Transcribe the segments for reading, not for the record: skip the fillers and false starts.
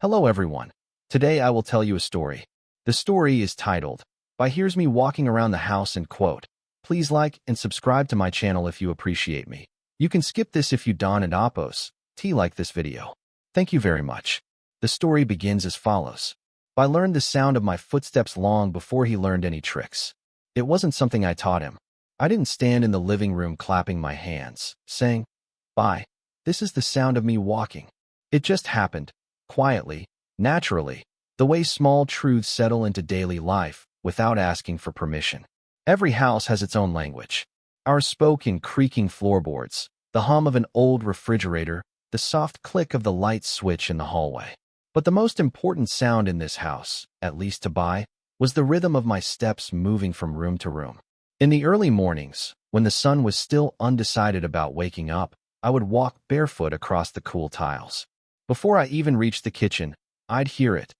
Hello everyone. Today I will tell you a story. The story is titled, by Here's Me Walking Around the House and Quote. Please like and subscribe to my channel if you appreciate me. You can skip this if you don't and oppose. Like this video. Thank you very much. The story begins as follows. I learned the sound of my footsteps long before he learned any tricks. It wasn't something I taught him. I didn't stand in the living room clapping my hands, saying, "Bye. This is the sound of me walking." It just happened. Quietly, naturally, the way small truths settle into daily life without asking for permission. Every house has its own language. Ours spoke in creaking floorboards, the hum of an old refrigerator, the soft click of the light switch in the hallway. But the most important sound in this house, at least to Bai, was the rhythm of my steps moving from room to room. In the early mornings, when the sun was still undecided about waking up, I would walk barefoot across the cool tiles. Before I even reached the kitchen, I'd hear it.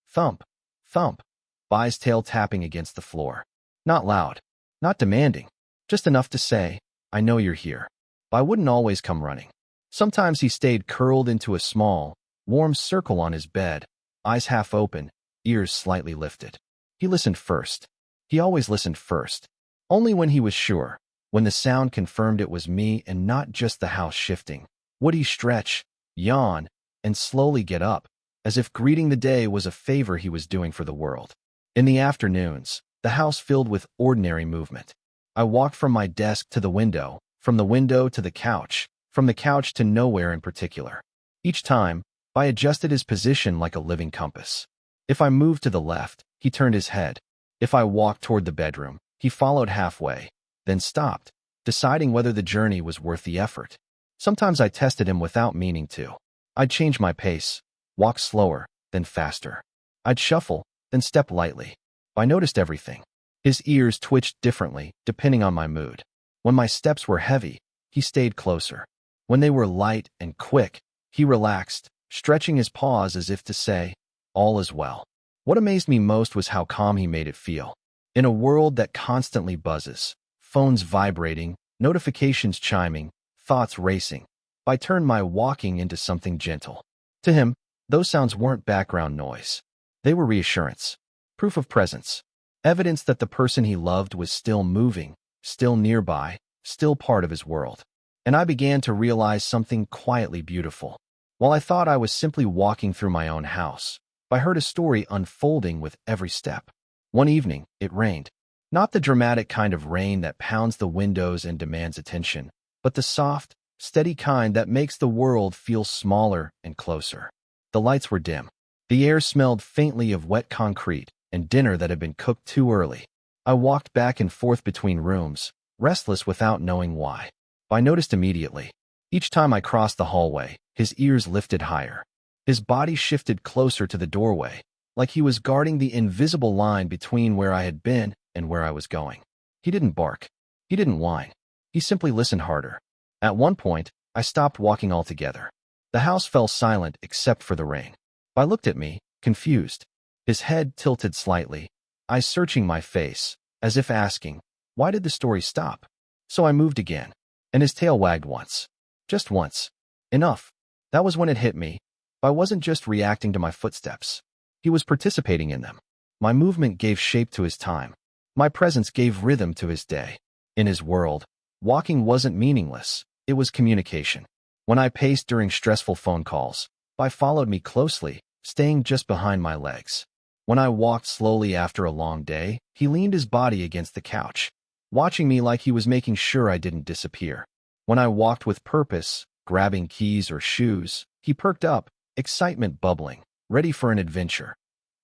Thump, thump, Bai's tail tapping against the floor. Not loud, not demanding, just enough to say, "I know you're here." Bai wouldn't always come running. Sometimes he stayed curled into a small, warm circle on his bed, eyes half open, ears slightly lifted. He listened first. He always listened first. Only when he was sure, when the sound confirmed it was me and not just the house shifting, would he stretch, yawn, and slowly get up, as if greeting the day was a favor he was doing for the world. In the afternoons, the house filled with ordinary movement. I walked from my desk to the window, from the window to the couch, from the couch to nowhere in particular. Each time, I adjusted his position like a living compass. If I moved to the left, he turned his head. If I walked toward the bedroom, he followed halfway, then stopped, deciding whether the journey was worth the effort. Sometimes I tested him without meaning to. I'd change my pace, walk slower, then faster. I'd shuffle, then step lightly. I noticed everything. His ears twitched differently, depending on my mood. When my steps were heavy, he stayed closer. When they were light and quick, he relaxed, stretching his paws as if to say, "All is well." What amazed me most was how calm he made it feel. In a world that constantly buzzes, phones vibrating, notifications chiming, thoughts racing, I turned my walking into something gentle. To him, those sounds weren't background noise. They were reassurance, proof of presence, evidence that the person he loved was still moving, still nearby, still part of his world. And I began to realize something quietly beautiful. While I thought I was simply walking through my own house, I heard a story unfolding with every step. One evening, it rained. Not the dramatic kind of rain that pounds the windows and demands attention, but the soft, steady kind that makes the world feel smaller and closer. The lights were dim. The air smelled faintly of wet concrete and dinner that had been cooked too early. I walked back and forth between rooms, restless without knowing why. I noticed immediately. Each time I crossed the hallway, his ears lifted higher. His body shifted closer to the doorway, like he was guarding the invisible line between where I had been and where I was going. He didn't bark. He didn't whine. He simply listened harder. At one point, I stopped walking altogether. The house fell silent except for the rain. I looked at me, confused. His head tilted slightly, eyes searching my face, as if asking, why did the story stop? So I moved again, and his tail wagged once. Just once. Enough. That was when it hit me. I wasn't just reacting to my footsteps. He was participating in them. My movement gave shape to his time. My presence gave rhythm to his day. In his world, walking wasn't meaningless. It was communication. When I paced during stressful phone calls, I followed me closely, staying just behind my legs. When I walked slowly after a long day, he leaned his body against the couch, watching me like he was making sure I didn't disappear. When I walked with purpose, grabbing keys or shoes, he perked up, excitement bubbling, ready for an adventure.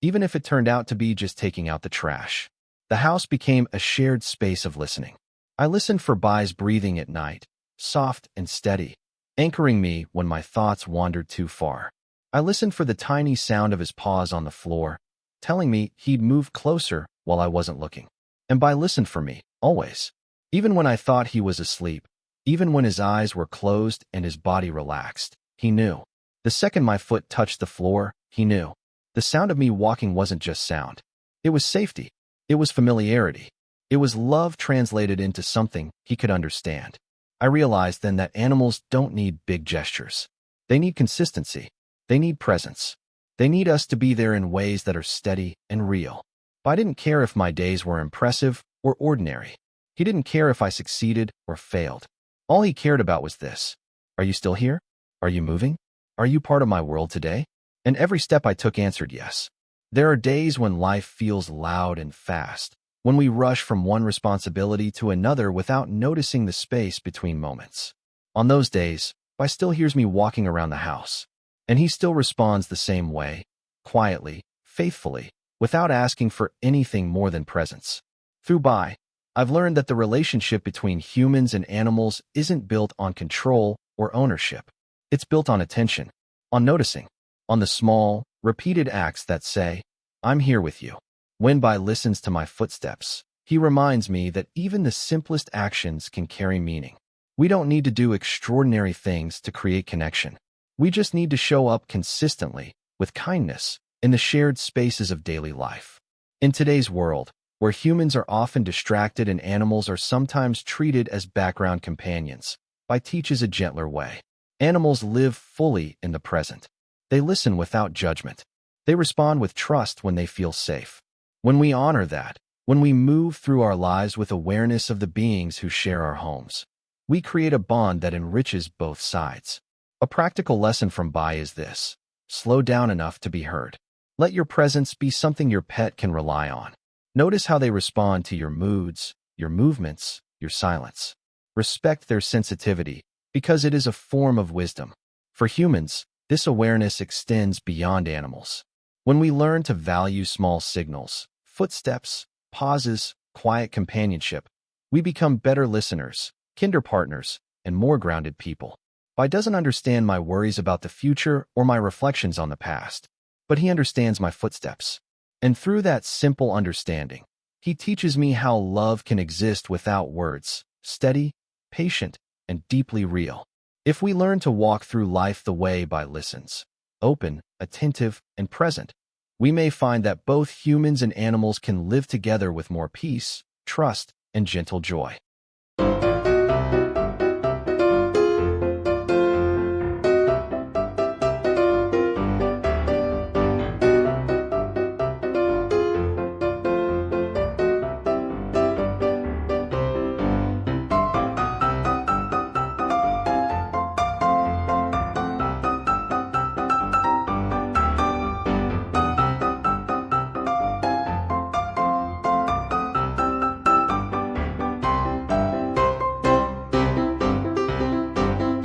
Even if it turned out to be just taking out the trash. The house became a shared space of listening. I listened for Bai's breathing at night, soft and steady, anchoring me when my thoughts wandered too far. I listened for the tiny sound of his paws on the floor, telling me he'd move closer while I wasn't looking. And Bai listened for me, always. Even when I thought he was asleep, even when his eyes were closed and his body relaxed, he knew. The second my foot touched the floor, he knew. The sound of me walking wasn't just sound. It was safety. It was familiarity. It was love translated into something he could understand. I realized then that animals don't need big gestures. They need consistency. They need presence. They need us to be there in ways that are steady and real. I didn't care if my days were impressive or ordinary. He didn't care if I succeeded or failed. All he cared about was this. Are you still here? Are you moving? Are you part of my world today? And every step I took answered yes. There are days when life feels loud and fast, when we rush from one responsibility to another without noticing the space between moments. On those days, Bai still hears me walking around the house, and he still responds the same way, quietly, faithfully, without asking for anything more than presence. Through Bai, I've learned that the relationship between humans and animals isn't built on control or ownership. It's built on attention, on noticing, on the small, repeated acts that say, I'm here with you. When Bai listens to my footsteps, he reminds me that even the simplest actions can carry meaning. We don't need to do extraordinary things to create connection. We just need to show up consistently, with kindness, in the shared spaces of daily life. In today's world, where humans are often distracted and animals are sometimes treated as background companions, Bai teaches a gentler way. Animals live fully in the present. They listen without judgment. They respond with trust when they feel safe. When we honor that, when we move through our lives with awareness of the beings who share our homes, we create a bond that enriches both sides. A practical lesson from Bai is this. Slow down enough to be heard. Let your presence be something your pet can rely on. Notice how they respond to your moods, your movements, your silence. Respect their sensitivity, because it is a form of wisdom. For humans, this awareness extends beyond animals. When we learn to value small signals, footsteps, pauses, quiet companionship, we become better listeners, kinder partners, and more grounded people. Bai doesn't understand my worries about the future or my reflections on the past, but he understands my footsteps. And through that simple understanding, he teaches me how love can exist without words, steady, patient, and deeply real. If we learn to walk through life the way Bai listens, open, attentive, and present, we may find that both humans and animals can live together with more peace, trust, and gentle joy.